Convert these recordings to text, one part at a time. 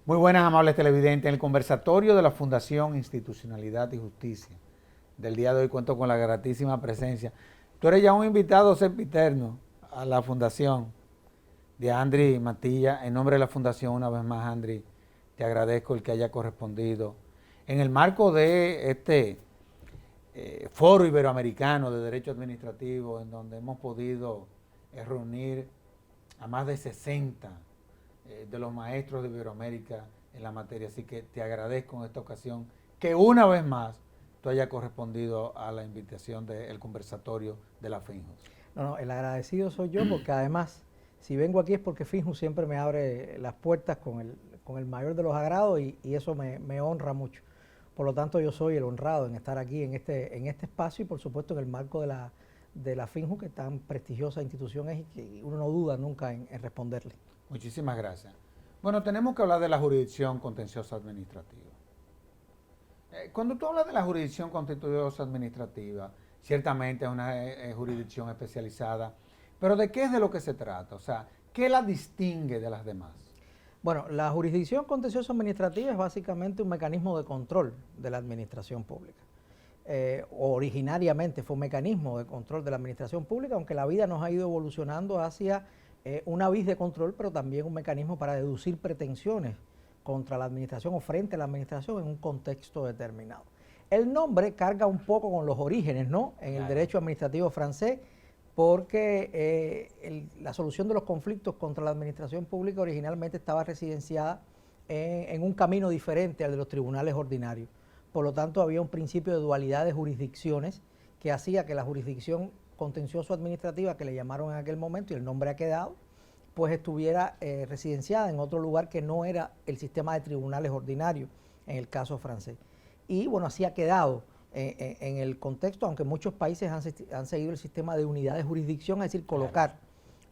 Muy buenas, amables televidentes. En el conversatorio de la Fundación Institucionalidad y Justicia del día de hoy cuento con la gratísima presencia. Tú eres ya un invitado sempiterno a la Fundación de Andri Matilla. En nombre de la Fundación, una vez más, Andri, te agradezco el que haya correspondido. En el marco de este Foro Iberoamericano de Derecho Administrativo, en donde hemos podido reunir a más de 60 de los maestros de Iberoamérica en la materia. Así que te agradezco en esta ocasión que una vez más tú hayas correspondido a la invitación del conversatorio de la FINJUS. No, el agradecido soy yo porque además, si vengo aquí es porque FINJUS siempre me abre las puertas con el mayor de los agrados y eso me honra mucho. Por lo tanto, yo soy el honrado en estar aquí en este espacio y por supuesto en el marco de la FINJUS, que tan prestigiosa institución es y que uno no duda nunca en responderle. Muchísimas gracias. Bueno, tenemos que hablar de la jurisdicción contenciosa administrativa. Cuando tú hablas de la jurisdicción contenciosa administrativa, ciertamente es una jurisdicción especializada, pero ¿de qué es de lo que se trata? O sea, ¿qué la distingue de las demás? Bueno, la jurisdicción contenciosa administrativa es básicamente un mecanismo de control de la administración pública. Originariamente fue un mecanismo de control de la administración pública, aunque la vida nos ha ido evolucionando hacia una vis de control, pero también un mecanismo para deducir pretensiones contra la administración o frente a la administración en un contexto determinado. El nombre carga un poco con los orígenes, ¿no? En el derecho administrativo francés, porque la solución de los conflictos contra la administración pública originalmente estaba residenciada en un camino diferente al de los tribunales ordinarios. Por lo tanto, había un principio de dualidad de jurisdicciones que hacía que la jurisdicción contencioso-administrativa, que le llamaron en aquel momento y el nombre ha quedado, pues estuviera residenciada en otro lugar que no era el sistema de tribunales ordinarios, en el caso francés. Y bueno, así ha quedado en el contexto, aunque muchos países han seguido el sistema de unidad de jurisdicción, es decir, colocar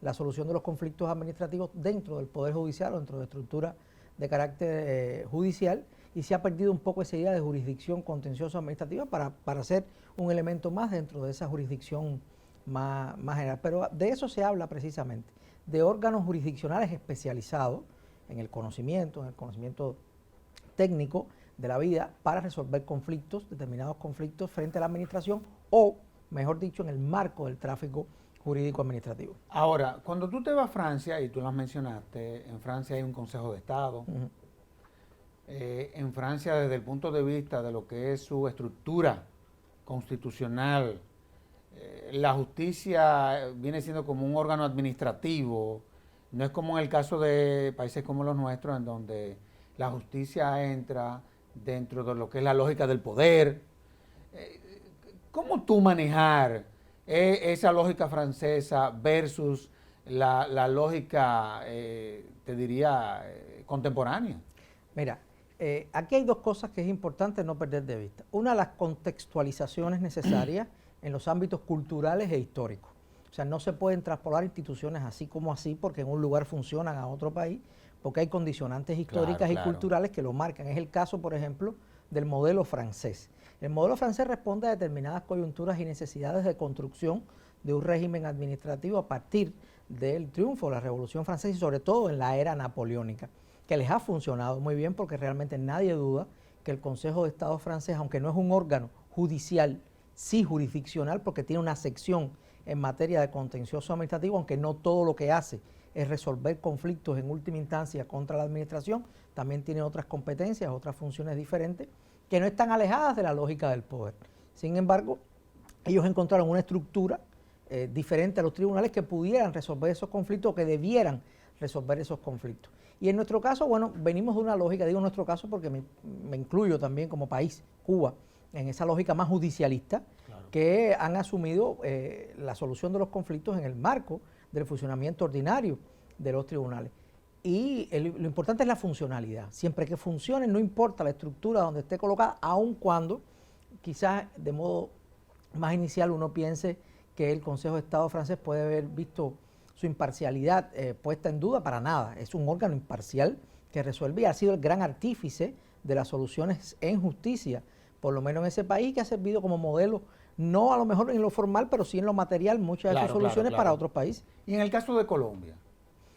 la solución de los conflictos administrativos dentro del Poder Judicial o dentro de estructura de carácter judicial, y se ha perdido un poco esa idea de jurisdicción contencioso administrativa para ser un elemento más dentro de esa jurisdicción más general. Pero de eso se habla precisamente, de órganos jurisdiccionales especializados en el conocimiento técnico de la vida para resolver conflictos, determinados conflictos frente a la administración o, mejor dicho, en el marco del tráfico jurídico administrativo. Ahora, cuando tú te vas a Francia, y tú lo mencionaste, en Francia hay un Consejo de Estado. En Francia, desde el punto de vista de lo que es su estructura constitucional, la justicia viene siendo como un órgano administrativo, no es como en el caso de países como los nuestros, en donde la justicia entra dentro de lo que es la lógica del poder. ¿Cómo tú manejar esa lógica francesa versus la lógica, te diría, contemporánea? Mira, aquí hay dos cosas que es importante no perder de vista. Una, las contextualizaciones necesarias en los ámbitos culturales e históricos. O sea, no se pueden traspolar instituciones así como así porque en un lugar funcionan a otro país, porque hay condicionantes históricas y culturales que lo marcan. Es el caso, por ejemplo, del modelo francés. El modelo francés responde a determinadas coyunturas y necesidades de construcción de un régimen administrativo a partir del triunfo de la Revolución Francesa y sobre todo en la era napoleónica, que les ha funcionado muy bien porque realmente nadie duda que el Consejo de Estado francés, aunque no es un órgano judicial, sí jurisdiccional, porque tiene una sección en materia de contencioso administrativo, aunque no todo lo que hace es resolver conflictos en última instancia contra la administración, también tiene otras competencias, otras funciones diferentes, que no están alejadas de la lógica del poder. Sin embargo, ellos encontraron una estructura diferente a los tribunales que pudieran resolver esos conflictos, que debieran resolver esos conflictos. Y en nuestro caso, bueno, venimos de una lógica, digo nuestro caso porque me incluyo también como país, Cuba, en esa lógica más judicialista, que han asumido la solución de los conflictos en el marco del funcionamiento ordinario de los tribunales. Y lo importante es la funcionalidad. Siempre que funcione, no importa la estructura donde esté colocada, aun cuando quizás de modo más inicial uno piense que el Consejo de Estado francés puede haber visto su imparcialidad puesta en duda. Para nada. Es un órgano imparcial que resuelve y ha sido el gran artífice de las soluciones en justicia, por lo menos en ese país, que ha servido como modelo, no a lo mejor en lo formal, pero sí en lo material, muchas de sus soluciones para otros países. Y en el caso de Colombia,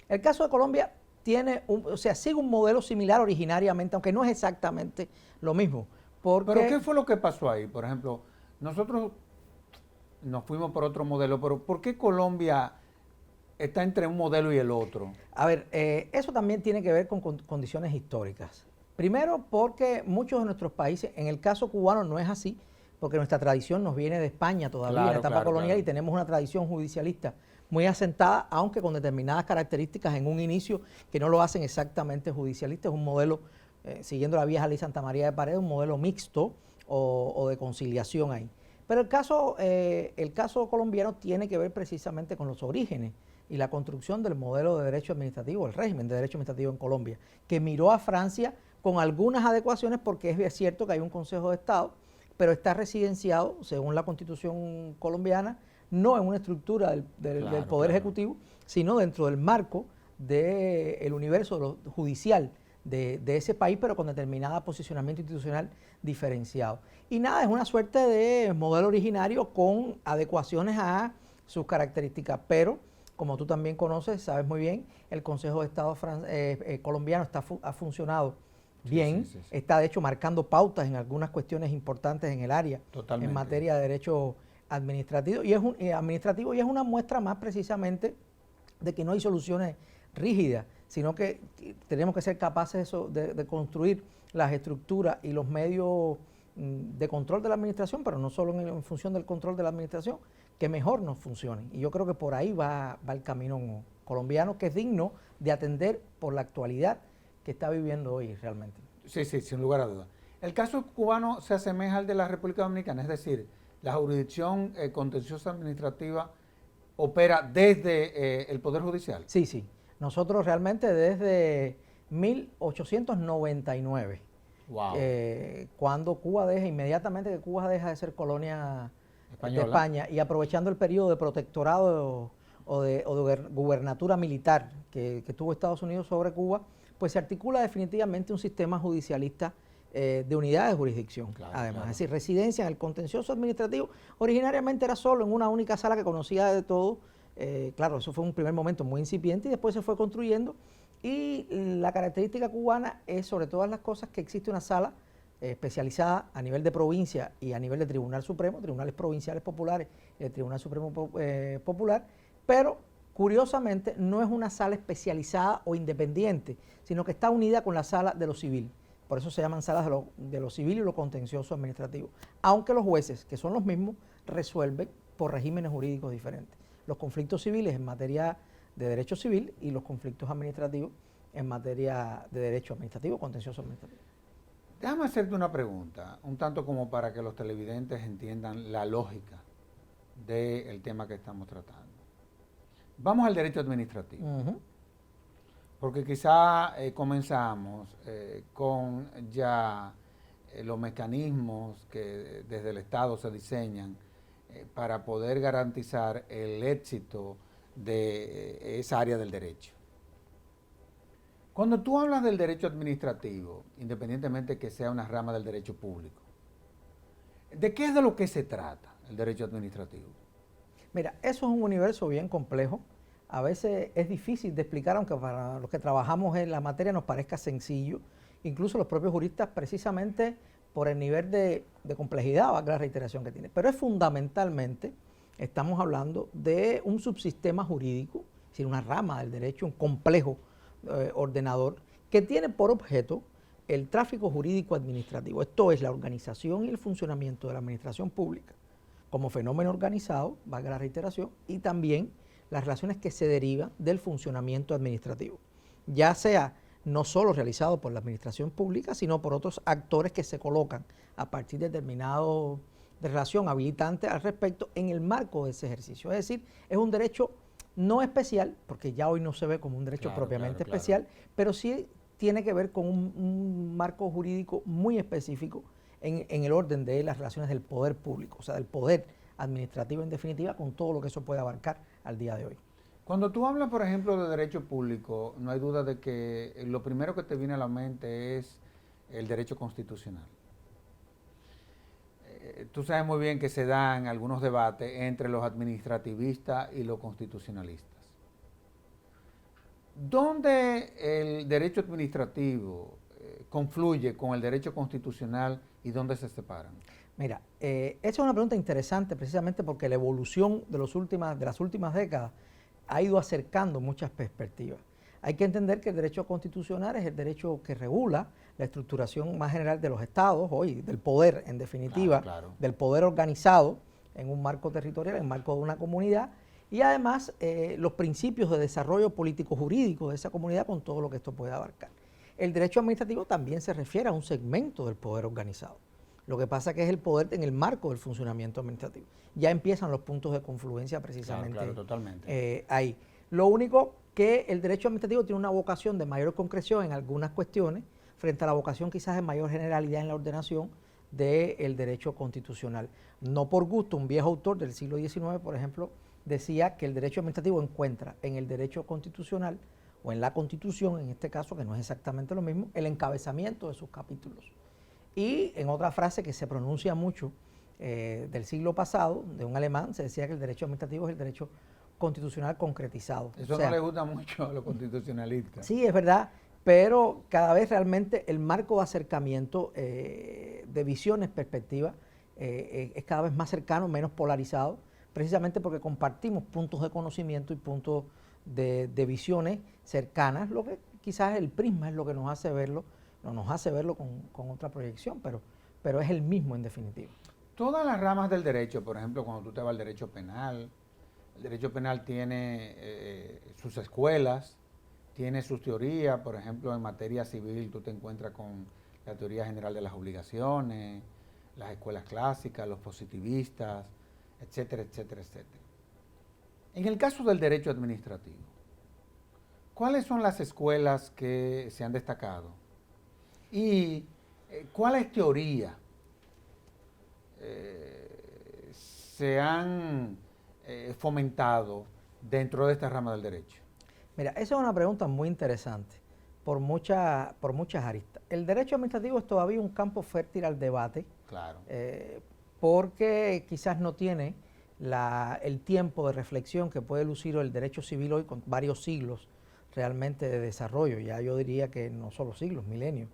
El caso de Colombia sigue un modelo similar originariamente, aunque no es exactamente lo mismo. ¿Pero qué fue lo que pasó ahí? Por ejemplo, nosotros nos fuimos por otro modelo, pero ¿por qué Colombia está entre un modelo y el otro? A ver, eso también tiene que ver con condiciones históricas. Primero, porque muchos de nuestros países, en el caso cubano no es así, porque nuestra tradición nos viene de España todavía, en la etapa colonial, y tenemos una tradición judicialista muy asentada, aunque con determinadas características en un inicio que no lo hacen exactamente judicialista. Es un modelo, siguiendo la vieja ley Santa María de Paredes, un modelo mixto o de conciliación ahí. Pero el caso colombiano tiene que ver precisamente con los orígenes y la construcción del modelo de derecho administrativo, el régimen de derecho administrativo en Colombia, que miró a Francia con algunas adecuaciones, porque es cierto que hay un Consejo de Estado, pero está residenciado, según la Constitución colombiana, no en una estructura del Poder Ejecutivo, sino dentro del marco del universo judicial de ese país, pero con determinado posicionamiento institucional diferenciado. Y nada, es una suerte de modelo originario con adecuaciones a sus características, pero como tú también conoces, sabes muy bien, el Consejo de Estado colombiano ha funcionado bien, está de hecho marcando pautas en algunas cuestiones importantes en el área, en materia de derecho administrativo, y es una muestra más precisamente de que no hay soluciones rígidas, sino que tenemos que ser capaces de construir las estructuras y los medios de control de la administración, pero no solo en función del control de la administración, que mejor nos funcionen. Y yo creo que por ahí va el camino colombiano, que es digno de atender por la actualidad que está viviendo hoy realmente. Sí, sin lugar a dudas. El caso cubano se asemeja al de la República Dominicana, es decir, la jurisdicción contenciosa administrativa opera desde el Poder Judicial. Sí. Nosotros realmente desde 1899, wow. Cuando inmediatamente que Cuba deja de ser colonia de España, y aprovechando el periodo de protectorado o de gubernatura militar que tuvo Estados Unidos sobre Cuba, pues se articula definitivamente un sistema judicialista de unidad de jurisdicción, además. Es decir, residencia en el contencioso administrativo. Originariamente era solo en una única sala que conocía de todo. Claro, eso fue un primer momento muy incipiente y después se fue construyendo. Y la característica cubana es, sobre todas las cosas, que existe una sala especializada a nivel de provincia y a nivel de Tribunal Supremo, tribunales provinciales populares y el Tribunal Supremo Popular, pero curiosamente no es una sala especializada o independiente, sino que está unida con la sala de lo civil. Por eso se llaman salas de lo civil y lo contencioso administrativo. Aunque los jueces, que son los mismos, resuelven por regímenes jurídicos diferentes. Los conflictos civiles en materia de derecho civil y los conflictos administrativos en materia de derecho administrativo, contencioso administrativo. Déjame hacerte una pregunta, un tanto como para que los televidentes entiendan la lógica del tema que estamos tratando. Vamos al derecho administrativo. Porque quizá comenzamos con ya los mecanismos que desde el Estado se diseñan para poder garantizar el éxito de esa área del derecho. Cuando tú hablas del derecho administrativo, independientemente que sea una rama del derecho público, ¿de qué es de lo que se trata el derecho administrativo? Mira, eso es un universo bien complejo. A veces es difícil de explicar, aunque para los que trabajamos en la materia nos parezca sencillo. Incluso los propios juristas, precisamente por el nivel de complejidad, valga la reiteración que tiene. Pero es fundamentalmente, estamos hablando de un subsistema jurídico, es decir, una rama del derecho, un complejo ordenador, que tiene por objeto el tráfico jurídico administrativo. Esto es la organización y el funcionamiento de la administración pública como fenómeno organizado, valga la reiteración, y también las relaciones que se derivan del funcionamiento administrativo, ya sea no solo realizado por la administración pública, sino por otros actores que se colocan a partir de determinado de relación habilitante al respecto en el marco de ese ejercicio. Es decir, es un derecho no especial, porque ya hoy no se ve como un derecho propiamente especial, pero sí tiene que ver con un marco jurídico muy específico en el orden de las relaciones del poder público, o sea, del poder administrativo en definitiva, con todo lo que eso puede abarcar al día de hoy. Cuando tú hablas, por ejemplo, de derecho público, no hay duda de que lo primero que te viene a la mente es el derecho constitucional. Tú sabes muy bien que se dan algunos debates entre los administrativistas y los constitucionalistas. ¿Dónde el derecho administrativo confluye con el derecho constitucional y dónde se separan? Mira, esa es una pregunta interesante precisamente porque la evolución de las últimas décadas ha ido acercando muchas perspectivas. Hay que entender que el derecho constitucional es el derecho que regula la estructuración más general de los estados, hoy del poder en definitiva, del poder organizado en un marco territorial, en el marco de una comunidad, y además los principios de desarrollo político jurídico de esa comunidad con todo lo que esto puede abarcar. El derecho administrativo también se refiere a un segmento del poder organizado. Lo que pasa que es el poder en el marco del funcionamiento administrativo. Ya empiezan los puntos de confluencia precisamente totalmente. Ahí. Lo único que el derecho administrativo tiene una vocación de mayor concreción en algunas cuestiones, frente a la vocación quizás de mayor generalidad en la ordenación del derecho constitucional. No por gusto, un viejo autor del siglo XIX, por ejemplo, decía que el derecho administrativo encuentra en el derecho constitucional, o en la Constitución, en este caso, que no es exactamente lo mismo, el encabezamiento de sus capítulos. Y en otra frase que se pronuncia mucho del siglo pasado, de un alemán, se decía que el derecho administrativo es el derecho constitucional concretizado. Eso no le gusta mucho a los constitucionalistas. Sí, es verdad, pero cada vez realmente el marco de acercamiento de visiones, perspectivas, es cada vez más cercano, menos polarizado, precisamente porque compartimos puntos de conocimiento y puntos de visiones cercanas, lo que quizás el prisma es lo que nos hace verlo, no nos hace verlo con otra proyección, pero es el mismo en definitiva. Todas las ramas del derecho, por ejemplo, cuando tú te vas al derecho penal, el derecho penal tiene sus escuelas, tiene sus teorías, por ejemplo, en materia civil tú te encuentras con la teoría general de las obligaciones, las escuelas clásicas, los positivistas, etcétera, etcétera, etcétera. En el caso del derecho administrativo, ¿cuáles son las escuelas que se han destacado? ¿Y cuáles teorías se han fomentado dentro de esta rama del derecho? Mira, esa es una pregunta muy interesante por muchas aristas. El derecho administrativo es todavía un campo fértil al debate, claro. Porque quizás no tiene el tiempo de reflexión que puede lucir el derecho civil hoy con varios siglos realmente de desarrollo, ya yo diría que no solo siglos, milenios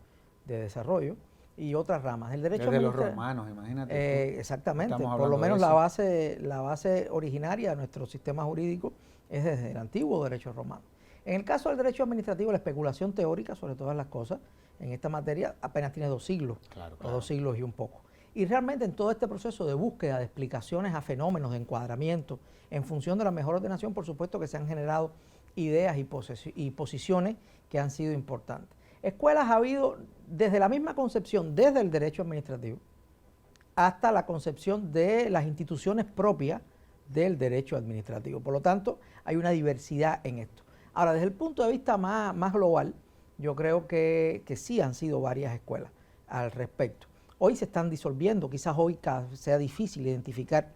de desarrollo y otras ramas. El derecho desde los romanos, imagínate. Exactamente, por lo menos la base originaria de nuestro sistema jurídico es desde el antiguo derecho romano. En el caso del derecho administrativo, la especulación teórica sobre todas las cosas en esta materia apenas tiene 2 siglos, o 2 siglos y un poco. Y realmente en todo este proceso de búsqueda de explicaciones a fenómenos, de encuadramiento, en función de la mejor ordenación, por supuesto que se han generado ideas y posiciones que han sido importantes. Escuelas ha habido desde la misma concepción, desde el derecho administrativo, hasta la concepción de las instituciones propias del derecho administrativo. Por lo tanto, hay una diversidad en esto. Ahora, desde el punto de vista más global, yo creo que sí han sido varias escuelas al respecto. Hoy se están disolviendo, quizás hoy sea difícil identificar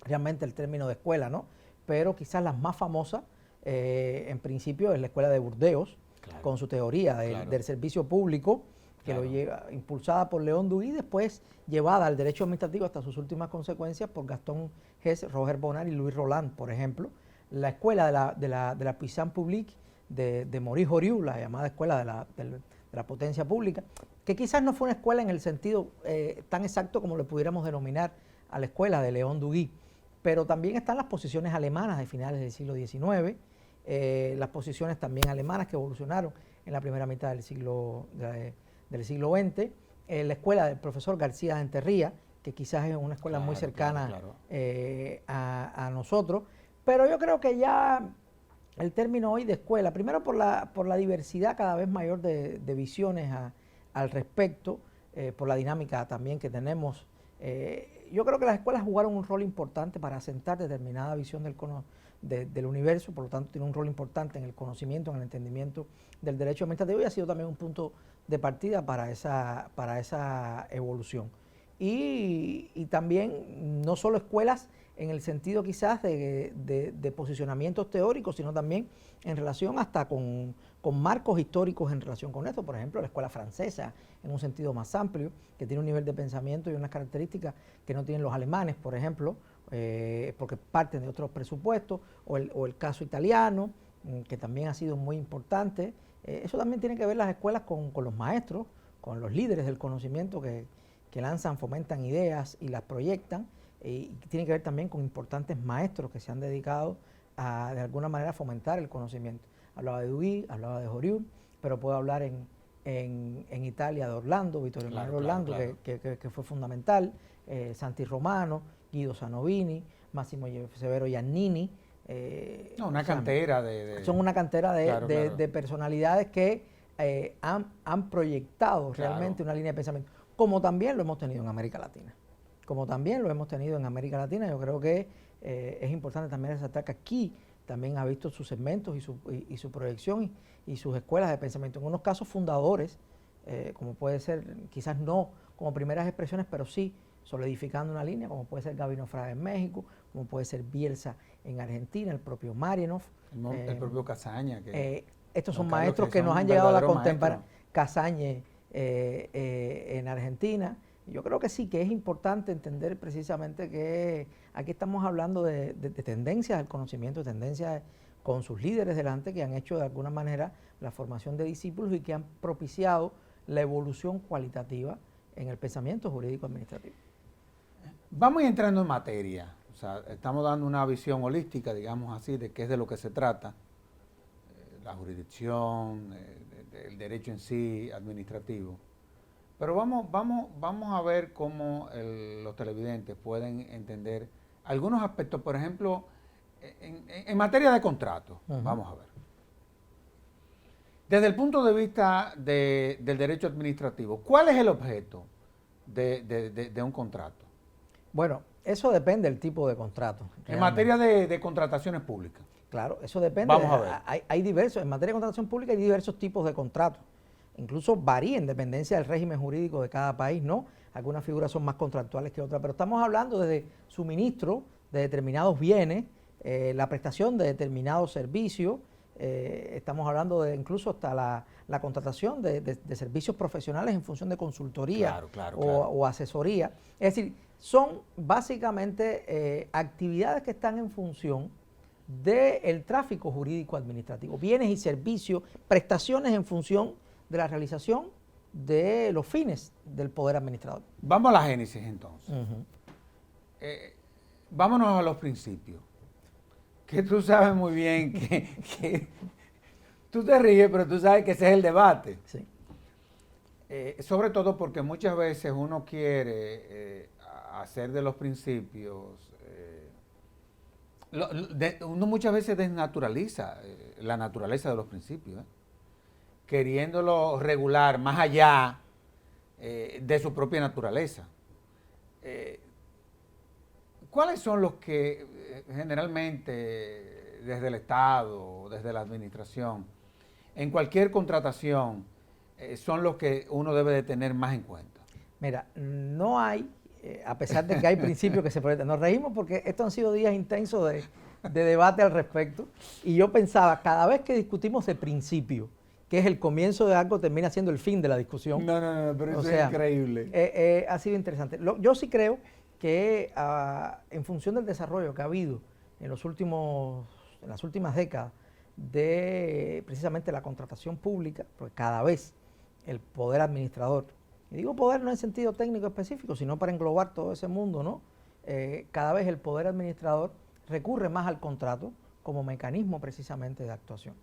realmente el término de escuela, ¿no? Pero quizás las más famosas, en principio, es la escuela de Burdeos, con su teoría del servicio público, que lo lleva, impulsada por León Duguí, después llevada al derecho administrativo hasta sus últimas consecuencias por Gastón Hess, Roger Bonnard y Louis Roland, por ejemplo. La escuela de la Puissance Publique de Maurice Horiou, la llamada escuela de la potencia pública, que quizás no fue una escuela en el sentido tan exacto como le pudiéramos denominar a la escuela de León Duguí, pero también están las posiciones alemanas de finales del siglo XIX, las posiciones también alemanas que evolucionaron en la primera mitad del siglo XX, la escuela del profesor García de Enterría, que quizás es una escuela muy cercana a nosotros, pero yo creo que ya el término hoy de escuela, primero por la diversidad cada vez mayor de visiones al respecto, por la dinámica también que tenemos, yo creo que las escuelas jugaron un rol importante para asentar determinada visión del universo, por lo tanto tiene un rol importante en el conocimiento, en el entendimiento del derecho administrativo y ha sido también un punto de partida para esa evolución. Y también no solo escuelas en el sentido quizás de posicionamientos teóricos, sino también en relación hasta con marcos históricos en relación con esto. Por ejemplo, la escuela francesa, en un sentido más amplio, que tiene un nivel de pensamiento y unas características que no tienen los alemanes, por ejemplo, porque parten de otros presupuestos, o el caso italiano, que también ha sido muy importante. Eso también tiene que ver las escuelas con los maestros, con los líderes del conocimiento que lanzan, fomentan ideas y las proyectan. Y tiene que ver también con importantes maestros que se han dedicado a, de alguna manera, fomentar el conocimiento. Hablaba de Duhigg, hablaba de Jorieu, pero puedo hablar en Italia de Orlando, Vittorio Emanuele Orlando, claro. Que fue fundamental, Santi Romano, Guido Sanovini, Massimo Severo Giannini. Una cantera son una cantera claro. de personalidades que han proyectado realmente una línea de pensamiento, como también lo hemos tenido en América Latina. Yo creo que es importante también resaltar que aquí también ha visto sus segmentos y su proyección y sus escuelas de pensamiento. En unos casos fundadores, como puede ser, quizás no como primeras expresiones, pero sí solidificando una línea, como puede ser Gabino Fraga en México, como puede ser Bielsa en Argentina, el propio Marienhof. El propio Casaña. Estos son maestros que nos han llegado a la contemporánea. Casañe en Argentina. Yo creo que sí, que es importante entender precisamente que aquí estamos hablando de tendencias del conocimiento, de tendencias con sus líderes delante que han hecho de alguna manera la formación de discípulos y que han propiciado la evolución cualitativa en el pensamiento jurídico administrativo. Vamos entrando en materia, o sea, estamos dando una visión holística, digamos así, de qué es de lo que se trata, la jurisdicción, el derecho en sí, administrativo. Pero vamos a ver cómo los televidentes pueden entender algunos aspectos, por ejemplo, en materia de contrato. Vamos a ver. Desde el punto de vista del derecho administrativo, ¿cuál es el objeto de un contrato? Bueno, eso depende del tipo de contrato. En materia de contrataciones públicas. Claro, eso depende. Vamos a ver. Hay diversos, en materia de contratación pública hay diversos tipos de contratos. Incluso varía en dependencia del régimen jurídico de cada país, ¿no? Algunas figuras son más contractuales que otras, pero estamos hablando desde suministro de determinados bienes, la prestación de determinados servicios, estamos hablando de incluso hasta la contratación de servicios profesionales en función de consultoría o asesoría. Es decir, son básicamente actividades que están en función del tráfico jurídico administrativo, bienes y servicios, prestaciones en función de la realización de los fines del poder administrador. Vamos a la génesis entonces. Vámonos a los principios. Que tú sabes muy bien que tú te ríes, pero tú sabes que ese es el debate. Sí. Sobre todo porque muchas veces uno quiere hacer de los principios, uno muchas veces desnaturaliza la naturaleza de los principios, queriéndolo regular más allá de su propia naturaleza. ¿Cuáles son los que generalmente desde el Estado, desde la administración, en cualquier contratación, son los que uno debe de tener más en cuenta? Mira, no hay, a pesar de que hay principios que se proyectan, nos reímos porque estos han sido días intensos de debate al respecto, y yo pensaba, cada vez que discutimos de principio, que es el comienzo de algo, termina siendo el fin de la discusión. No, pero eso es increíble. Ha sido interesante. Yo sí creo que en función del desarrollo que ha habido en las últimas décadas de precisamente la contratación pública, porque cada vez el poder administrador, y digo poder no en sentido técnico específico, sino para englobar todo ese mundo, ¿no? Cada vez el poder administrador recurre más al contrato como mecanismo precisamente de actuación.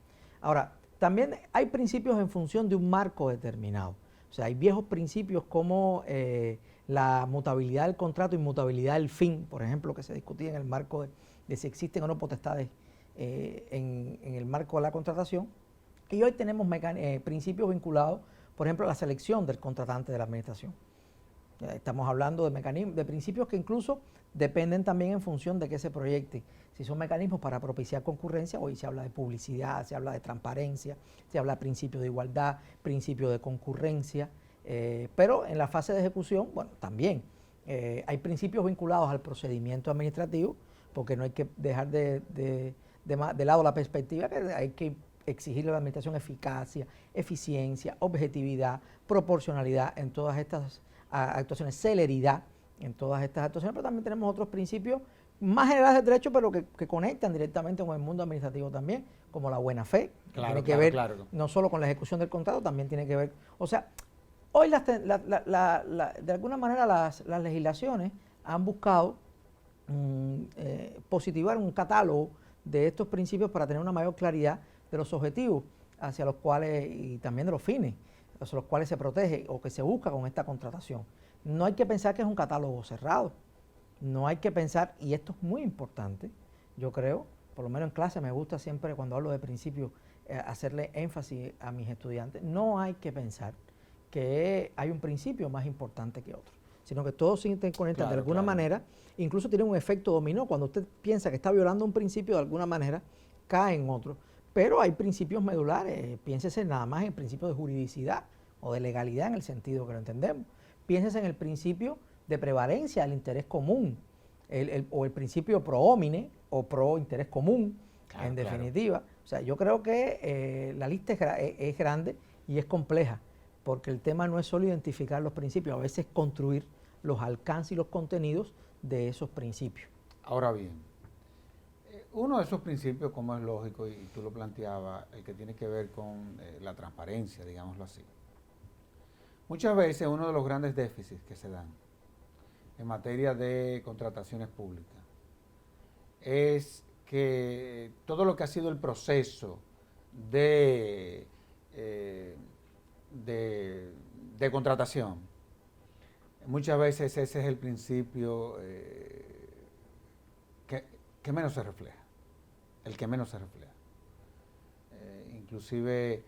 Ahora, también hay principios en función de un marco determinado. O sea, hay viejos principios como la mutabilidad del contrato, inmutabilidad del fin, por ejemplo, que se discutía en el marco de si existen o no potestades en el marco de la contratación. Y hoy tenemos principios vinculados, por ejemplo, a la selección del contratante de la administración. Estamos hablando de mecanismos, de principios que incluso dependen también en función de qué se proyecte. Si son mecanismos para propiciar concurrencia, hoy se habla de publicidad, se habla de transparencia, se habla de principio de igualdad, principio de concurrencia, pero en la fase de ejecución, bueno, también hay principios vinculados al procedimiento administrativo, porque no hay que dejar de lado la perspectiva que hay que exigirle a la administración eficacia, eficiencia, objetividad, proporcionalidad en todas estas actuaciones, celeridad en todas estas actuaciones, pero también tenemos otros principios más generales del derecho, pero que conectan directamente con el mundo administrativo también, como la buena fe, que tiene que ver no solo con la ejecución del contrato, también tiene que ver, o sea, hoy de alguna manera las legislaciones han buscado positivar un catálogo de estos principios para tener una mayor claridad de los objetivos hacia los cuales, y también de los fines, hacia los cuales se protege o que se busca con esta contratación. No hay que pensar que es un catálogo cerrado, no hay que pensar, y esto es muy importante, yo creo, por lo menos en clase me gusta siempre cuando hablo de principios hacerle énfasis a mis estudiantes, no hay que pensar que hay un principio más importante que otro, sino que todos se interconectan de alguna manera, incluso tienen un efecto dominó. Cuando usted piensa que está violando un principio, de alguna manera cae en otro. Pero hay principios medulares, piénsese nada más en el principio de juridicidad o de legalidad en el sentido que lo entendemos. Piénsese en el principio de prevalencia del interés común, o el principio pro homine o pro interés común, en definitiva. O sea, yo creo que la lista es grande y es compleja, porque el tema no es solo identificar los principios, a veces construir los alcances y los contenidos de esos principios. Ahora bien, uno de esos principios, como es lógico, y tú lo planteabas, el que tiene que ver con la transparencia, digámoslo así. Muchas veces uno de los grandes déficits que se dan en materia de contrataciones públicas es que todo lo que ha sido el proceso de contratación, muchas veces ese es el principio que menos se refleja, el que menos se refleja. Inclusive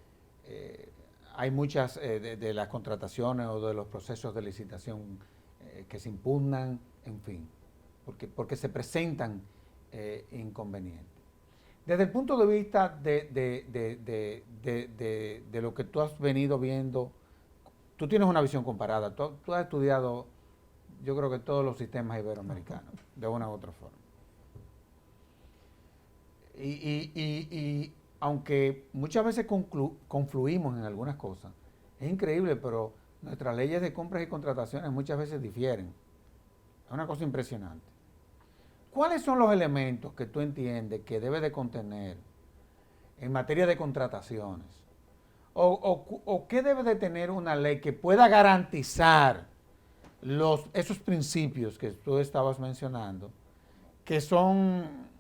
hay muchas de las contrataciones o de los procesos de licitación que se impugnan, en fin, porque se presentan inconvenientes. Desde el punto de vista de lo que tú has venido viendo, tú tienes una visión comparada, tú has estudiado, yo creo que todos los sistemas iberoamericanos, de una u otra forma. Y aunque muchas veces confluimos en algunas cosas, es increíble, pero nuestras leyes de compras y contrataciones muchas veces difieren. Es una cosa impresionante. ¿Cuáles son los elementos que tú entiendes que debe de contener en materia de contrataciones? ¿O qué debe de tener una ley que pueda garantizar esos principios que tú estabas mencionando, que son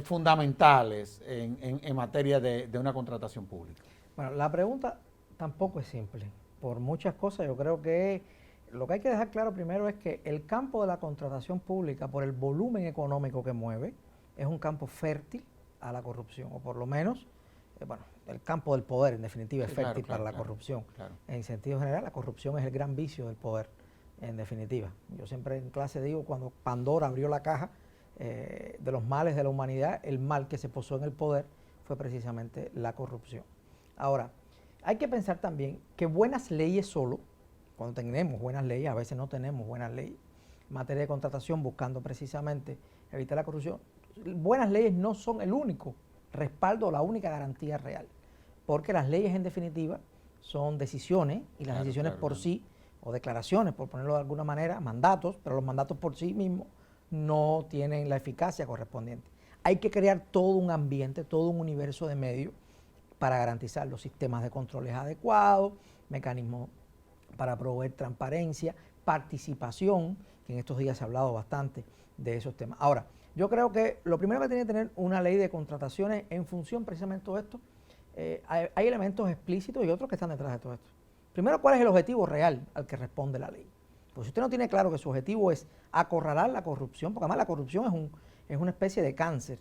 fundamentales en materia de una contratación pública? Bueno, la pregunta tampoco es simple. Por muchas cosas, yo creo que lo que hay que dejar claro primero es que el campo de la contratación pública, por el volumen económico que mueve, es un campo fértil a la corrupción, o por lo menos, el campo del poder, en definitiva, es fértil para la corrupción. En sentido general, la corrupción es el gran vicio del poder, en definitiva. Yo siempre en clase digo, cuando Pandora abrió la caja de los males de la humanidad, el mal que se posó en el poder fue precisamente la corrupción. Ahora, hay que pensar también que buenas leyes solo, cuando tenemos buenas leyes, a veces no tenemos buenas leyes, en materia de contratación buscando precisamente evitar la corrupción, buenas leyes no son el único respaldo o la única garantía real, porque las leyes en definitiva son decisiones y las decisiones por sí, o declaraciones, por ponerlo de alguna manera, mandatos, pero los mandatos por sí mismos no tienen la eficacia correspondiente. Hay que crear todo un ambiente, todo un universo de medios para garantizar los sistemas de controles adecuados, mecanismos para proveer transparencia, participación, que en estos días se ha hablado bastante de esos temas. Ahora, yo creo que lo primero que tiene que tener una ley de contrataciones en función precisamente de todo esto, hay elementos explícitos y otros que están detrás de todo esto. Primero, ¿cuál es el objetivo real al que responde la ley? Pues si usted no tiene claro que su objetivo es acorralar la corrupción, porque además la corrupción es una especie de cáncer.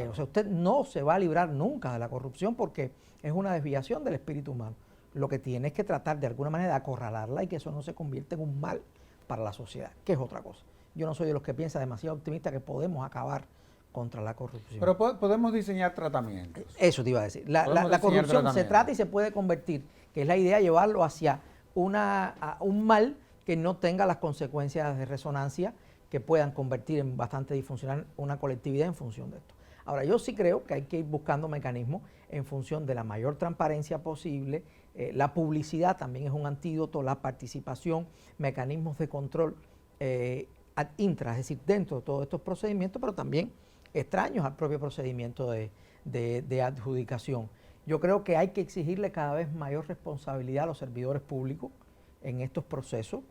O sea, usted no se va a librar nunca de la corrupción porque es una desviación del espíritu humano. Lo que tiene es que tratar de alguna manera de acorralarla y que eso no se convierta en un mal para la sociedad, que es otra cosa. Yo no soy de los que piensa demasiado optimista que podemos acabar contra la corrupción. Pero podemos diseñar tratamientos. Eso te iba a decir. La corrupción se trata y se puede convertir, que es la idea, llevarlo hacia un mal que no tenga las consecuencias de resonancia que puedan convertir en bastante disfuncional una colectividad en función de esto. Ahora, yo sí creo que hay que ir buscando mecanismos en función de la mayor transparencia posible. La publicidad también es un antídoto, la participación, mecanismos de control. Hay ad intra, es decir, dentro de todos estos procedimientos, pero también extraños al propio procedimiento de adjudicación. Yo creo que hay que exigirle cada vez mayor responsabilidad a los servidores públicos en estos procesos,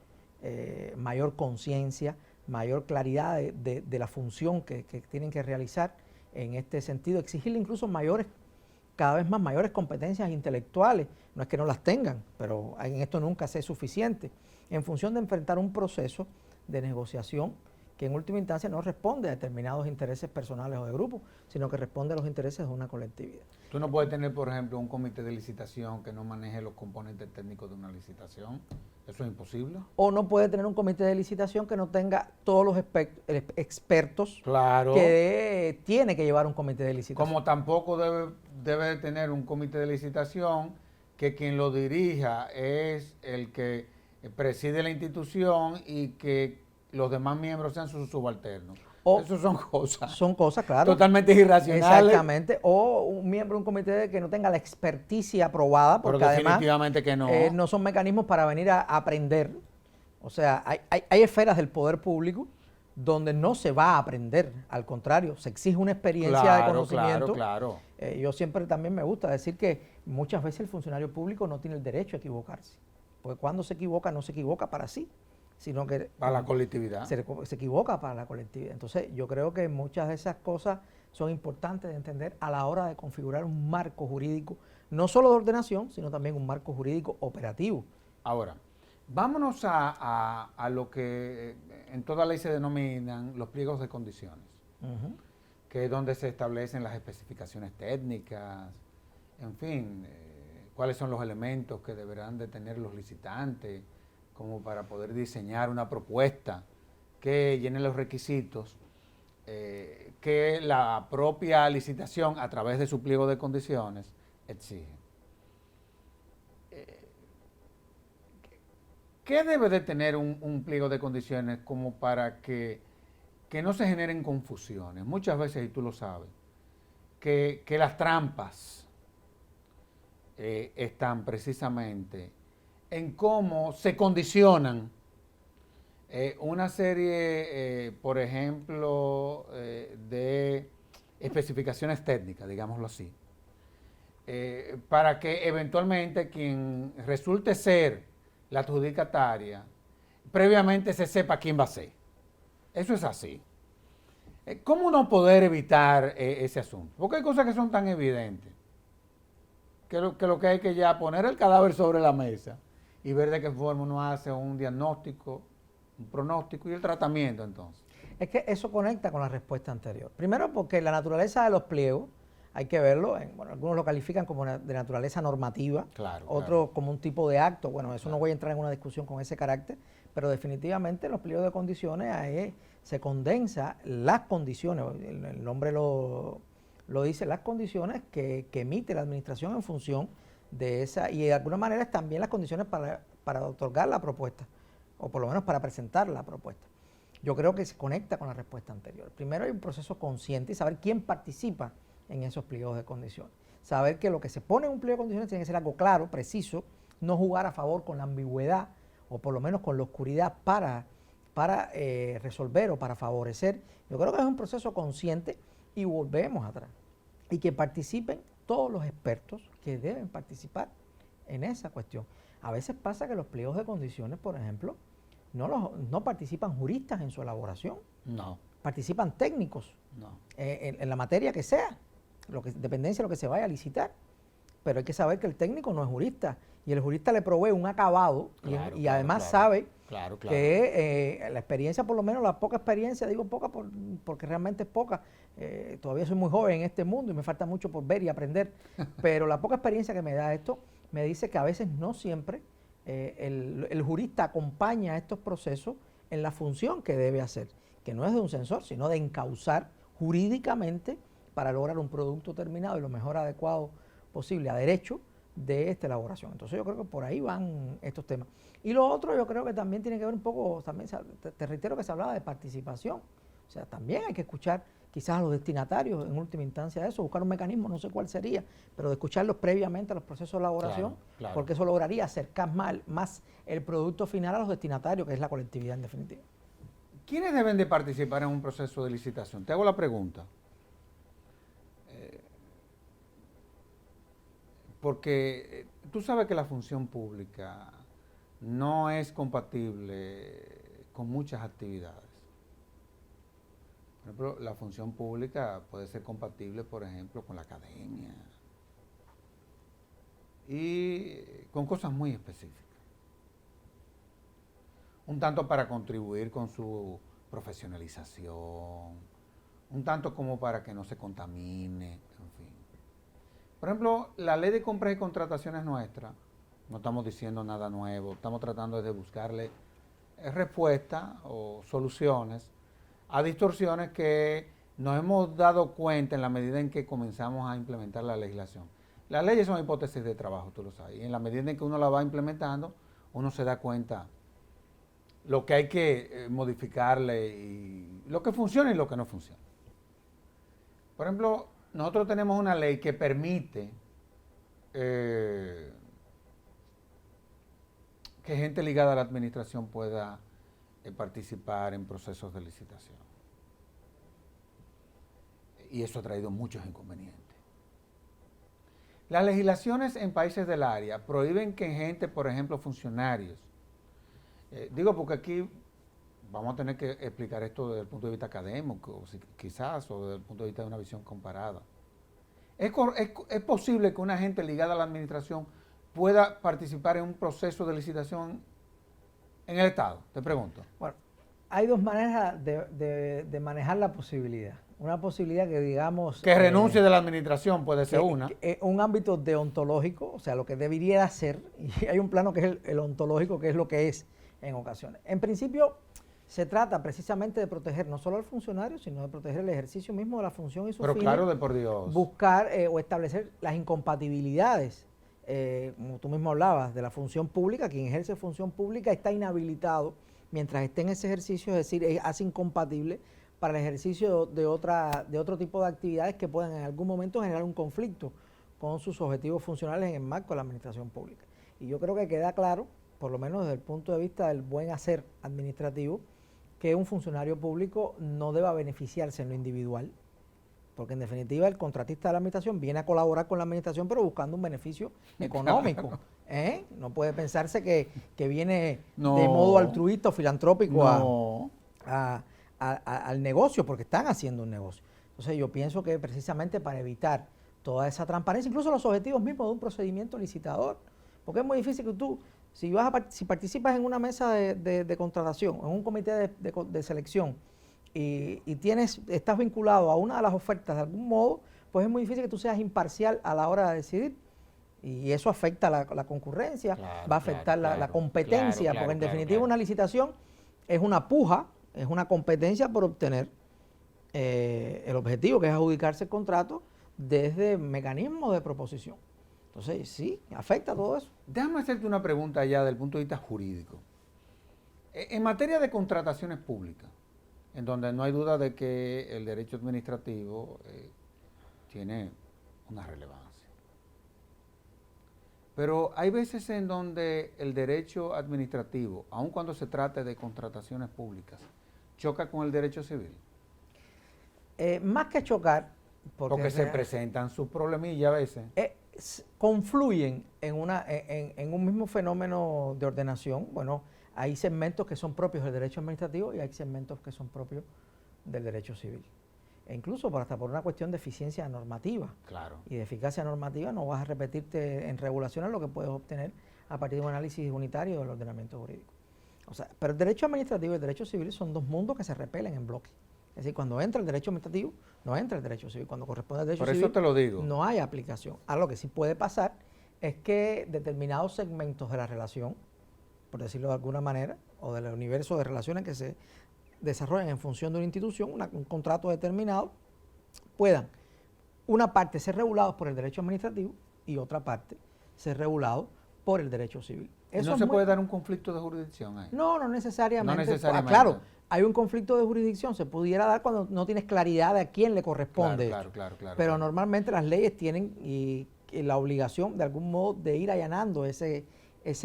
mayor conciencia, mayor claridad de la función que tienen que realizar en este sentido, exigirle incluso cada vez más mayores competencias intelectuales, no es que no las tengan, pero en esto nunca es suficiente, en función de enfrentar un proceso de negociación que en última instancia no responde a determinados intereses personales o de grupo, sino que responde a los intereses de una colectividad. Tú no puedes tener, por ejemplo, un comité de licitación que no maneje los componentes técnicos de una licitación. ¿Eso es imposible? O no puede tener un comité de licitación que no tenga todos los expertos claro, que tiene que llevar un comité de licitación. Como tampoco debe tener un comité de licitación que quien lo dirija es el que preside la institución y que los demás miembros sean sus subalternos. Eso son cosas. Son cosas, claro. Totalmente irracionales. Exactamente. O un miembro de un comité que no tenga la experticia aprobada, porque pero definitivamente además que no. No son mecanismos para venir a aprender. O sea, hay esferas del poder público donde no se va a aprender. Al contrario, se exige una experiencia de conocimiento. Claro. Yo siempre también me gusta decir que muchas veces el funcionario público no tiene el derecho a equivocarse. Porque cuando se equivoca, no se equivoca para sí, sino que para la colectividad. Se equivoca para la colectividad. Entonces, yo creo que muchas de esas cosas son importantes de entender a la hora de configurar un marco jurídico, no solo de ordenación, sino también un marco jurídico operativo. Ahora, vámonos a lo que en toda ley se denominan los pliegos de condiciones, que es donde se establecen las especificaciones técnicas, en fin, cuáles son los elementos que deberán de tener los licitantes, como para poder diseñar una propuesta que llene los requisitos que la propia licitación a través de su pliego de condiciones exige. ¿Qué debe de tener un pliego de condiciones como para que no se generen confusiones? Muchas veces, y tú lo sabes, que las trampas están precisamente en cómo se condicionan una serie, por ejemplo, de especificaciones técnicas, digámoslo así, para que eventualmente quien resulte ser la adjudicataria, previamente se sepa quién va a ser. Eso es así. ¿Cómo no poder evitar ese asunto? Porque hay cosas que son tan evidentes que lo que hay que ya poner el cadáver sobre la mesa y ver de qué forma uno hace un diagnóstico, un pronóstico y el tratamiento entonces. Es que eso conecta con la respuesta anterior. Primero porque la naturaleza de los pliegos, hay que verlo, algunos lo califican como de naturaleza normativa, otros como un tipo de acto, bueno, eso no voy a entrar en una discusión con ese carácter, pero definitivamente en los pliegos de condiciones ahí se condensa las condiciones, el nombre lo dice, las condiciones que emite la administración en función de esa, y de alguna manera también las condiciones para otorgar la propuesta, o por lo menos para presentar la propuesta. Yo creo que se conecta con la respuesta anterior. Primero hay un proceso consciente y saber quién participa en esos pliegos de condiciones. Saber que lo que se pone en un pliego de condiciones tiene que ser algo claro, preciso, no jugar a favor con la ambigüedad o por lo menos con la oscuridad para resolver o para favorecer. Yo creo que es un proceso consciente y volvemos atrás. Y que participen todos los expertos que deben participar en esa cuestión. A veces pasa que los pliegos de condiciones, por ejemplo, no participan juristas en su elaboración. No. Participan técnicos en la materia que sea, dependencia de lo que se vaya a licitar. Pero hay que saber que el técnico no es jurista y el jurista le provee un acabado y además sabe que la experiencia, por lo menos la poca experiencia, digo poca porque realmente es poca, todavía soy muy joven en este mundo y me falta mucho por ver y aprender, pero la poca experiencia que me da esto me dice que a veces no siempre el jurista acompaña a estos procesos en la función que debe hacer, que no es de un censor, sino de encauzar jurídicamente para lograr un producto terminado y lo mejor adecuado posible a derecho de esta elaboración. Entonces yo creo que por ahí van estos temas. Y lo otro yo creo que también tiene que ver un poco, también te reitero que se hablaba de participación. O sea, también hay que escuchar quizás a los destinatarios en última instancia de eso, buscar un mecanismo, no sé cuál sería, pero de escucharlos previamente a los procesos de elaboración, porque eso lograría acercar más el producto final a los destinatarios, que es la colectividad en definitiva. ¿Quiénes deben de participar en un proceso de licitación? Te hago la pregunta. Porque tú sabes que la función pública no es compatible con muchas actividades. Por ejemplo, la función pública puede ser compatible, por ejemplo, con la academia y con cosas muy específicas. Un tanto para contribuir con su profesionalización, un tanto como para que no se contamine, en fin. Por ejemplo, la ley de compras y contrataciones nuestra, no estamos diciendo nada nuevo, estamos tratando de buscarle respuestas o soluciones a distorsiones que nos hemos dado cuenta en la medida en que comenzamos a implementar la legislación. Las leyes son hipótesis de trabajo, tú lo sabes, y en la medida en que uno la va implementando, uno se da cuenta lo que hay que modificarle y lo que funciona y lo que no funciona. Por ejemplo, nosotros tenemos una ley que permite que gente ligada a la administración pueda participar en procesos de licitación. Y eso ha traído muchos inconvenientes. Las legislaciones en países del área prohíben que gente, por ejemplo, funcionarios, digo porque aquí vamos a tener que explicar esto desde el punto de vista académico, quizás, o desde el punto de vista de una visión comparada. ¿Es posible que una gente ligada a la administración pueda participar en un proceso de licitación en el Estado? Te pregunto. Bueno, hay dos maneras de manejar la posibilidad. Una posibilidad que digamos... Que renuncie de la administración puede ser una. Un ámbito deontológico, o sea, lo que debería ser, y hay un plano que es el ontológico, que es lo que es en ocasiones. En principio, se trata precisamente de proteger no solo al funcionario, sino de proteger el ejercicio mismo de la función y sus fines. Pero claro, de por Dios. Buscar o establecer las incompatibilidades, como tú mismo hablabas, de la función pública. Quien ejerce función pública está inhabilitado mientras esté en ese ejercicio, es decir, hace incompatible para el ejercicio de otro tipo de actividades que puedan en algún momento generar un conflicto con sus objetivos funcionales en el marco de la administración pública. Y yo creo que queda claro, por lo menos desde el punto de vista del buen hacer administrativo, que un funcionario público no deba beneficiarse en lo individual, porque en definitiva el contratista de la administración viene a colaborar con la administración, pero buscando un beneficio económico. No puede pensarse que viene de modo altruista o filantrópico al negocio, porque están haciendo un negocio. Entonces yo pienso que precisamente para evitar toda esa transparencia, incluso los objetivos mismos de un procedimiento licitador, porque es muy difícil que tú, si participas en una mesa de contratación, en un comité de selección, y estás vinculado a una de las ofertas de algún modo, pues es muy difícil que tú seas imparcial a la hora de decidir. Y eso afecta la concurrencia, va a afectar la competencia, porque en definitiva una licitación es una puja, es una competencia por obtener el objetivo, que es adjudicarse el contrato desde mecanismos de proposición. Entonces, sí, afecta todo eso. Déjame hacerte una pregunta ya del punto de vista jurídico. En materia de contrataciones públicas, en donde no hay duda de que el derecho administrativo tiene una relevancia. Pero hay veces en donde el derecho administrativo, aun cuando se trate de contrataciones públicas, choca con el derecho civil. Más que chocar, porque se presentan sus problemillas a veces. Confluyen en un mismo fenómeno de ordenación. Bueno, hay segmentos que son propios del derecho administrativo y hay segmentos que son propios del derecho civil. E incluso hasta por una cuestión de eficiencia normativa. Claro. Y de eficacia normativa no vas a repetirte en regulaciones lo que puedes obtener a partir de un análisis unitario del ordenamiento jurídico. O sea, pero el derecho administrativo y el derecho civil son dos mundos que se repelen en bloque. Es decir, cuando entra el derecho administrativo, no entra el derecho civil. Cuando corresponde al derecho civil, por eso te lo digo, no hay aplicación. Ahora, lo que sí puede pasar es que determinados segmentos de la relación, por decirlo de alguna manera, o del universo de relaciones que se desarrollan en función de una institución, un contrato determinado, puedan una parte ser regulados por el derecho administrativo y otra parte ser regulados por el derecho civil. Eso ¿no se puede dar un conflicto de jurisdicción ahí? No necesariamente. No necesariamente. Claro, hay un conflicto de jurisdicción, se pudiera dar cuando no tienes claridad de a quién le corresponde. Claro. Pero normalmente las leyes tienen la obligación de algún modo de ir allanando ese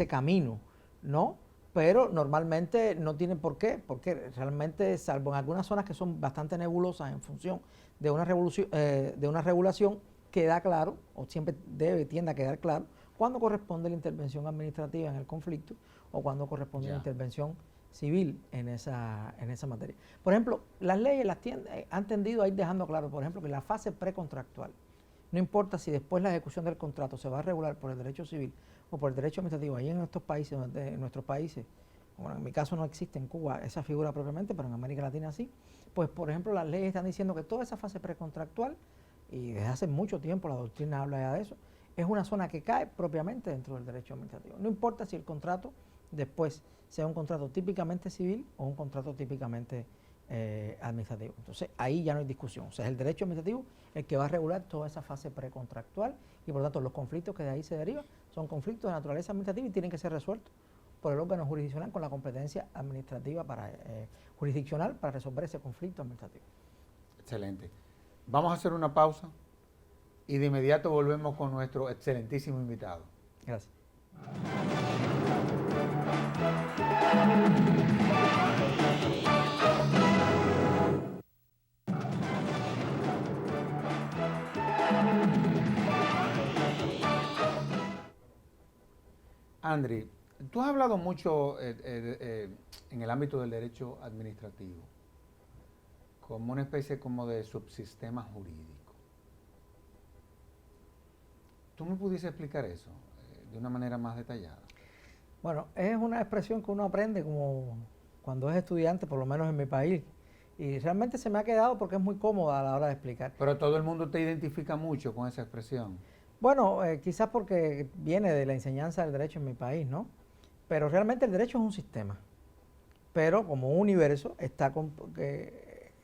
camino, ¿no? pero normalmente no tienen por qué, porque realmente, salvo en algunas zonas que son bastante nebulosas en función de de una regulación, queda claro, o siempre tiende a quedar claro, cuándo corresponde la intervención administrativa en el conflicto o cuándo corresponde la intervención civil en esa materia. Por ejemplo, las leyes han tendido a ir dejando claro, por ejemplo, que la fase precontractual, no importa si después la ejecución del contrato se va a regular por el derecho civil o por el derecho administrativo, ahí en nuestros países, bueno, en mi caso no existe en Cuba esa figura propiamente, pero en América Latina sí, pues por ejemplo las leyes están diciendo que toda esa fase precontractual, y desde hace mucho tiempo la doctrina habla ya de eso, es una zona que cae propiamente dentro del derecho administrativo. No importa si el contrato después sea un contrato típicamente civil o un contrato típicamente administrativo. Entonces ahí ya no hay discusión. O sea, es el derecho administrativo el que va a regular toda esa fase precontractual y por lo tanto los conflictos que de ahí se derivan son conflictos de naturaleza administrativa y tienen que ser resueltos por el órgano jurisdiccional con la competencia administrativa jurisdiccional para resolver ese conflicto administrativo. Excelente. Vamos a hacer una pausa y de inmediato volvemos con nuestro excelentísimo invitado. Gracias. Andri, tú has hablado mucho en el ámbito del derecho administrativo, como una especie como de subsistema jurídico. ¿Tú me pudiese explicar eso de una manera más detallada? Bueno, es una expresión que uno aprende como cuando es estudiante, por lo menos en mi país, y realmente se me ha quedado porque es muy cómoda a la hora de explicar. Pero todo el mundo te identifica mucho con esa expresión. Bueno, quizás porque viene de la enseñanza del derecho en mi país, ¿no? Pero realmente el derecho es un sistema, pero como universo está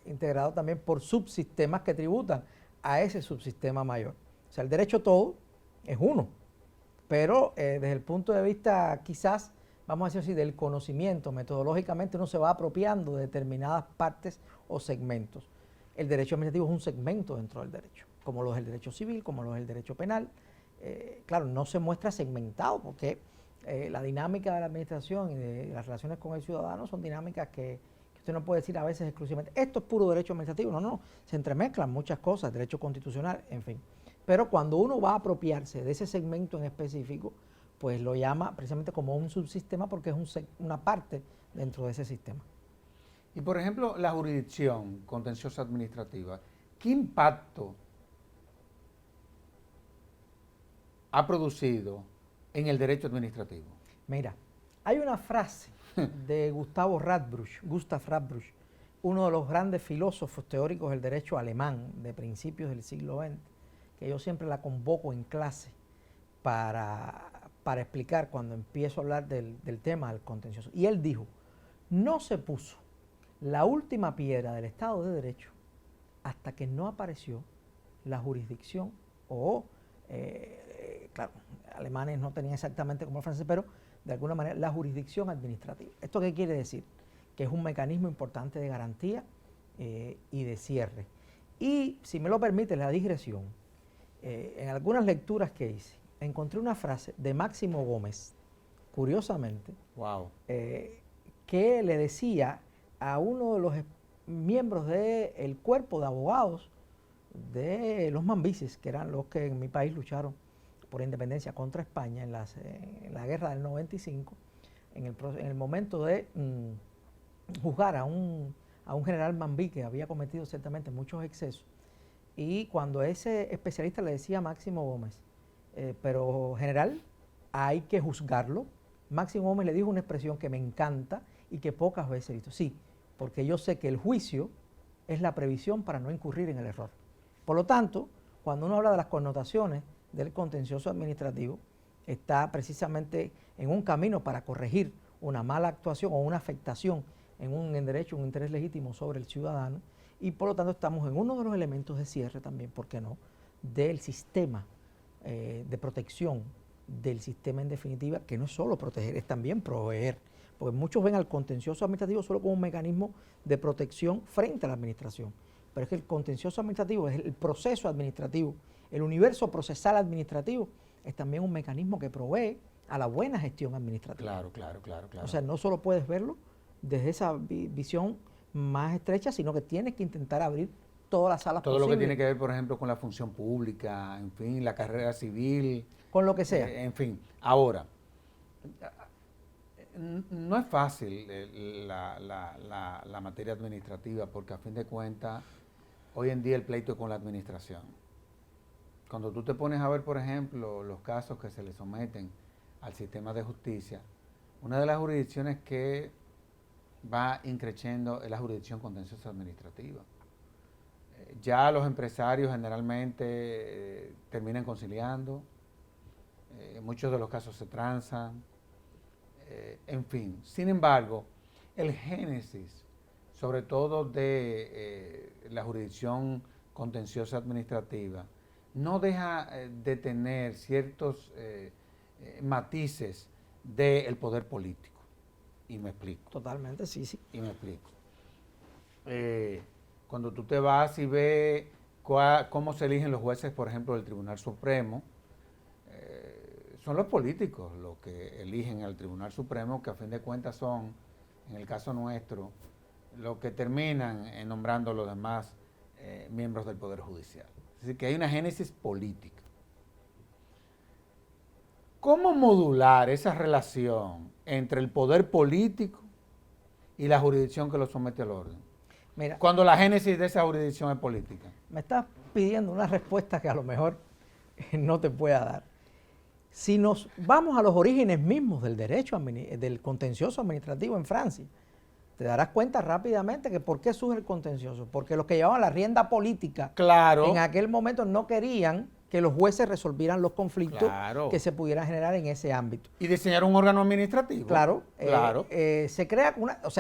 integrado también por subsistemas que tributan a ese subsistema mayor. O sea, el derecho todo es uno, pero desde el punto de vista quizás, vamos a decir así, del conocimiento, metodológicamente uno se va apropiando de determinadas partes o segmentos. El derecho administrativo es un segmento dentro del derecho, como lo es el derecho civil, como lo es el derecho penal. Claro, no se muestra segmentado porque la dinámica de la administración y de las relaciones con el ciudadano son dinámicas que usted no puede decir a veces exclusivamente, esto es puro derecho administrativo. No, se entremezclan muchas cosas, derecho constitucional, en fin. Pero cuando uno va a apropiarse de ese segmento en específico, pues lo llama precisamente como un subsistema porque es una parte dentro de ese sistema. Y por ejemplo, la jurisdicción contenciosa administrativa, ¿qué impacto ha producido en el derecho administrativo? Mira, hay una frase de Gustav Radbruch, uno de los grandes filósofos teóricos del derecho alemán de principios del siglo XX, que yo siempre la convoco en clase para explicar cuando empiezo a hablar del tema del contencioso. Y él dijo, no se puso la última piedra del Estado de Derecho hasta que no apareció la jurisdicción claro, alemanes no tenían exactamente como el francés, pero de alguna manera la jurisdicción administrativa. ¿Esto qué quiere decir? Que es un mecanismo importante de garantía y de cierre. Y si me lo permite la digresión, en algunas lecturas que hice, encontré una frase de Máximo Gómez, curiosamente, wow, que le decía a uno de los miembros del cuerpo de abogados de los mambises, que eran los que en mi país lucharon por independencia contra España en la guerra del 95, en el momento de juzgar a un general mambí que había cometido ciertamente muchos excesos. Y cuando ese especialista le decía a Máximo Gómez, pero general, hay que juzgarlo, Máximo Gómez le dijo una expresión que me encanta y que pocas veces he visto. Sí, porque yo sé que el juicio es la previsión para no incurrir en el error. Por lo tanto, cuando uno habla de las connotaciones del contencioso administrativo, está precisamente en un camino para corregir una mala actuación o una afectación en un derecho, un interés legítimo sobre el ciudadano, y por lo tanto estamos en uno de los elementos de cierre también, ¿por qué no?, del sistema de protección, del sistema en definitiva, que no es solo proteger, es también proveer, porque muchos ven al contencioso administrativo solo como un mecanismo de protección frente a la administración, pero es que el contencioso administrativo es el proceso administrativo, el universo procesal administrativo es también un mecanismo que provee a la buena gestión administrativa. Claro. O sea, no solo puedes verlo desde esa visión más estrecha, sino que tienes que intentar abrir todas las salas Todo posibles. lo que tiene que ver, por ejemplo, con la función pública, en fin, la carrera civil. Con lo que sea. En fin, ahora, no es fácil la materia administrativa porque a fin de cuentas, hoy en día el pleito es con la administración. Cuando tú te pones a ver, por ejemplo, los casos que se le someten al sistema de justicia, una de las jurisdicciones que va increciendo es la jurisdicción contenciosa administrativa. Ya los empresarios generalmente terminan conciliando, muchos de los casos se transan, en fin. Sin embargo, el génesis, sobre todo de la jurisdicción contenciosa administrativa, no deja de tener ciertos matices del poder político. Y me explico. Totalmente, sí. Y me explico. Cuando tú te vas y ves cómo se eligen los jueces, por ejemplo, del Tribunal Supremo, son los políticos los que eligen al Tribunal Supremo, que a fin de cuentas son, en el caso nuestro, los que terminan nombrando los demás miembros del Poder Judicial. Es decir, que hay una génesis política. ¿Cómo modular esa relación entre el poder político y la jurisdicción que lo somete al orden? Mira, Cuando la génesis de esa jurisdicción es política. me estás pidiendo una respuesta que a lo mejor no te pueda dar. Si nos vamos a los orígenes mismos del derecho, del contencioso administrativo en Francia, te darás cuenta rápidamente que ¿por qué surge el contencioso? Porque los que llevaban la rienda política en aquel momento no querían que los jueces resolvieran los conflictos que se pudieran generar en ese ámbito. Y diseñar un órgano administrativo. Claro. Se crea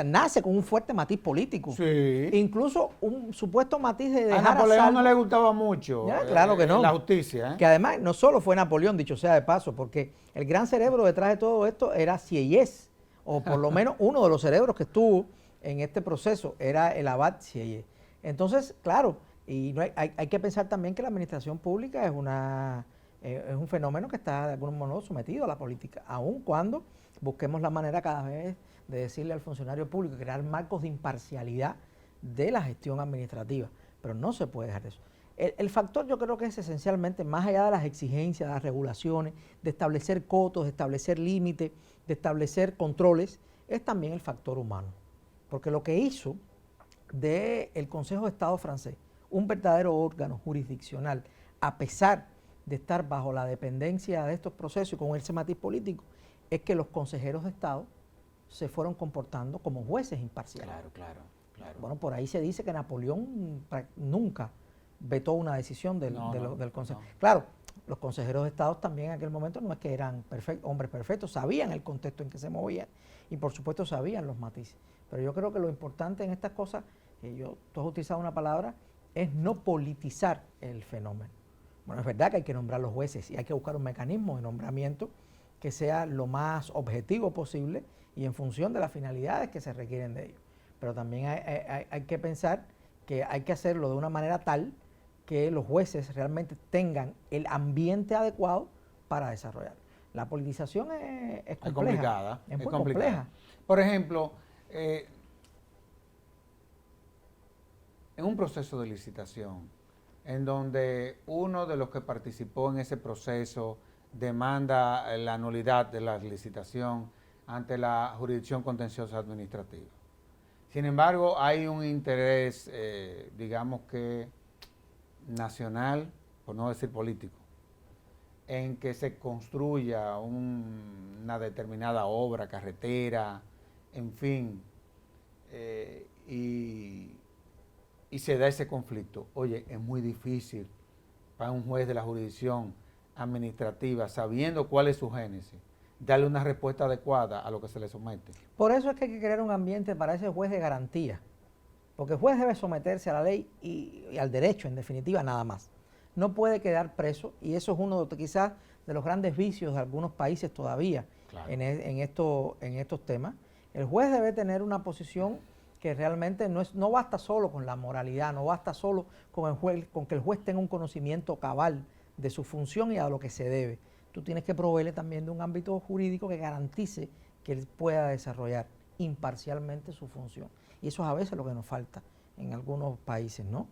nace con un fuerte matiz político. Sí. Incluso un supuesto matiz de dejar a Napoleón no le gustaba mucho claro que no. La justicia. Que además no solo fue Napoleón, dicho sea de paso, porque el gran cerebro detrás de todo esto era Sieyès, o por lo menos uno de los cerebros que estuvo en este proceso era el abad Sieyès. Entonces, claro, y no hay que pensar también que la administración pública es un fenómeno que está de algún modo sometido a la política, aun cuando busquemos la manera cada vez de decirle al funcionario público, crear marcos de imparcialidad de la gestión administrativa, pero no se puede dejar de eso. El factor yo creo que es esencialmente, más allá de las exigencias, de las regulaciones, de establecer cotos, de establecer límites, de establecer controles, es también el factor humano. Porque lo que hizo del Consejo de Estado francés un verdadero órgano jurisdiccional, a pesar de estar bajo la dependencia de estos procesos y con ese matiz político, es que los consejeros de Estado se fueron comportando como jueces imparciales. Claro. Bueno, por ahí se dice que Napoleón nunca vetó una decisión del Consejo. No. Claro, los consejeros de Estado también en aquel momento no es que eran hombres perfectos, sabían el contexto en que se movían y por supuesto sabían los matices. Pero yo creo que lo importante en estas cosas, tú has utilizado una palabra, es no politizar el fenómeno. Bueno, es verdad que hay que nombrar los jueces y hay que buscar un mecanismo de nombramiento que sea lo más objetivo posible y en función de las finalidades que se requieren de ellos. Pero también hay que pensar que hay que hacerlo de una manera tal que los jueces realmente tengan el ambiente adecuado para desarrollar. La politización es compleja. Es muy compleja. Por ejemplo, en un proceso de licitación, en donde uno de los que participó en ese proceso demanda la nulidad de la licitación ante la jurisdicción contenciosa administrativa. Sin embargo, hay un interés, digamos que nacional, por no decir político, en que se construya una determinada obra, carretera, en fin, y se da ese conflicto. Oye, es muy difícil para un juez de la jurisdicción administrativa, sabiendo cuál es su génesis, darle una respuesta adecuada a lo que se le somete. Por eso es que hay que crear un ambiente para ese juez de garantía, porque el juez debe someterse a la ley y al derecho, en definitiva, nada más. No puede quedar preso, y eso es uno quizás de los grandes vicios de algunos países todavía en estos temas. El juez debe tener una posición que realmente no basta solo con la moralidad, no basta solo con que el juez tenga un conocimiento cabal de su función y a lo que se debe. tú tienes que proveerle también de un ámbito jurídico que garantice que él pueda desarrollar imparcialmente su función. Y eso es a veces lo que nos falta en algunos países, ¿no?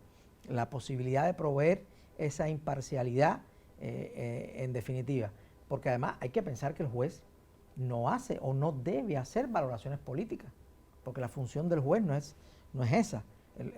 La posibilidad de proveer esa imparcialidad en definitiva. Porque además hay que pensar que el juez no hace o no debe hacer valoraciones políticas, porque la función del juez no es esa.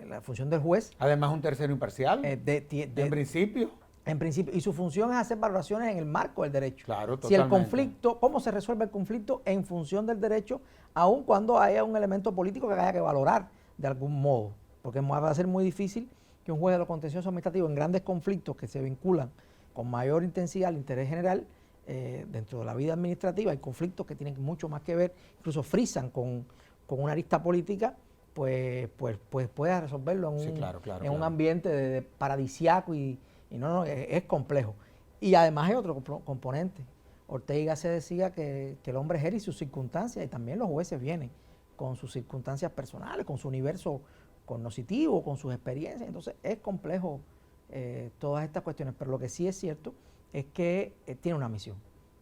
La función del juez... Además, un tercero imparcial, en principio. En principio, y su función es hacer valoraciones en el marco del derecho. Claro, totalmente. Si el conflicto, ¿cómo se resuelve el conflicto? En función del derecho, aun cuando haya un elemento político que haya que valorar de algún modo. Porque va a ser muy difícil que un juez de lo contencioso administrativo en grandes conflictos que se vinculan con mayor intensidad al interés general, dentro de la vida administrativa, hay conflictos que tienen mucho más que ver, incluso frisan con una arista política, pues pueda resolverlo en un ambiente paradisiaco y no, es complejo. Y además hay otro componente. Ortega y Gasset decía que el hombre es él y sus circunstancias, y también los jueces vienen con sus circunstancias personales, con su universo cognoscitivo, con sus experiencias. Entonces es complejo todas estas cuestiones, pero lo que sí es cierto es que tiene una misión,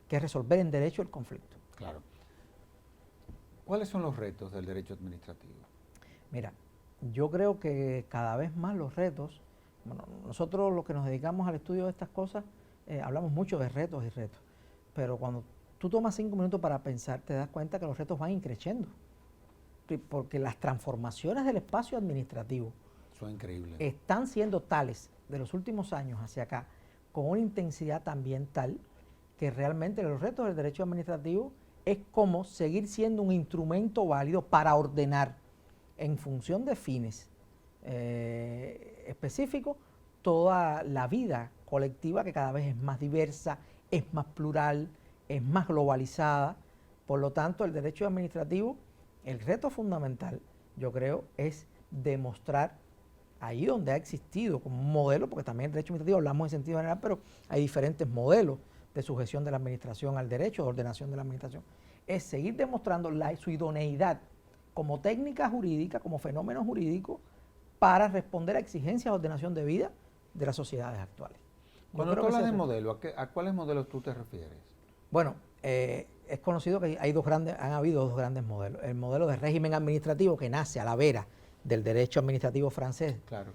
que es resolver en derecho el conflicto. Claro. ¿Cuáles son los retos del derecho administrativo? Mira, yo creo que cada vez más los retos, bueno, nosotros los que nos dedicamos al estudio de estas cosas, hablamos mucho de retos y retos, pero cuando tú tomas 5 minutos para pensar, te das cuenta que los retos van increciendo, porque las transformaciones del espacio administrativo son increíbles. Están siendo tales de los últimos años hacia acá, con una intensidad también tal, que realmente los retos del derecho administrativo es como seguir siendo un instrumento válido para ordenar en función de fines específicos toda la vida colectiva, que cada vez es más diversa, es más plural, es más globalizada. Por lo tanto, el derecho administrativo, el reto fundamental, yo creo, es demostrar ahí donde ha existido como un modelo, porque también el derecho administrativo hablamos en sentido general, pero hay diferentes modelos de sujeción de la administración al derecho, de ordenación de la administración, es seguir demostrando su idoneidad como técnica jurídica, como fenómeno jurídico, para responder a exigencias de ordenación de vida de las sociedades actuales. Cuando tú hablas de modelo, ¿a cuáles modelos tú te refieres? Bueno, es conocido que han habido dos grandes modelos. El modelo de régimen administrativo, que nace a la vera del derecho administrativo francés, claro.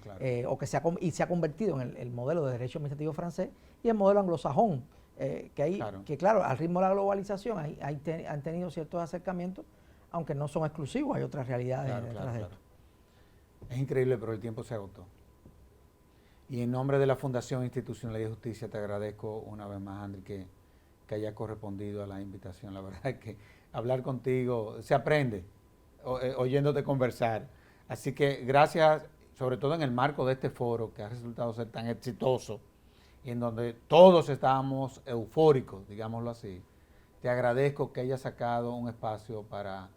Se ha convertido en el modelo de derecho administrativo francés, y el modelo anglosajón, que claro, al ritmo de la globalización han tenido ciertos acercamientos, aunque no son exclusivos, hay otras realidades detrás de esto. Es increíble, pero el tiempo se agotó. Y en nombre de la Fundación Institucionalidad y Justicia te agradezco una vez más, Andri, que haya correspondido a la invitación. La verdad es que hablar contigo se aprende oyéndote conversar. Así que gracias, sobre todo en el marco de este foro que ha resultado ser tan exitoso y en donde todos estábamos eufóricos, digámoslo así. Te agradezco que hayas sacado un espacio para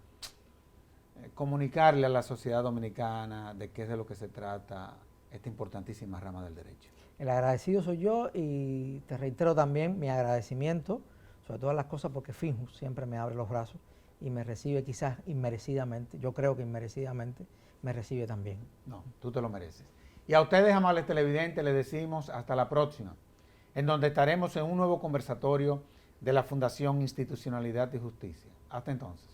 comunicarle a la sociedad dominicana de qué es de lo que se trata esta importantísima rama del derecho. El agradecido soy yo, y te reitero también mi agradecimiento, sobre todas las cosas, porque FINJUS siempre me abre los brazos y me recibe quizás inmerecidamente, yo creo que inmerecidamente, me recibe también. No, tú te lo mereces. Y a ustedes, amables televidentes, les decimos hasta la próxima, en donde estaremos en un nuevo conversatorio de la Fundación Institucionalidad y Justicia. Hasta entonces.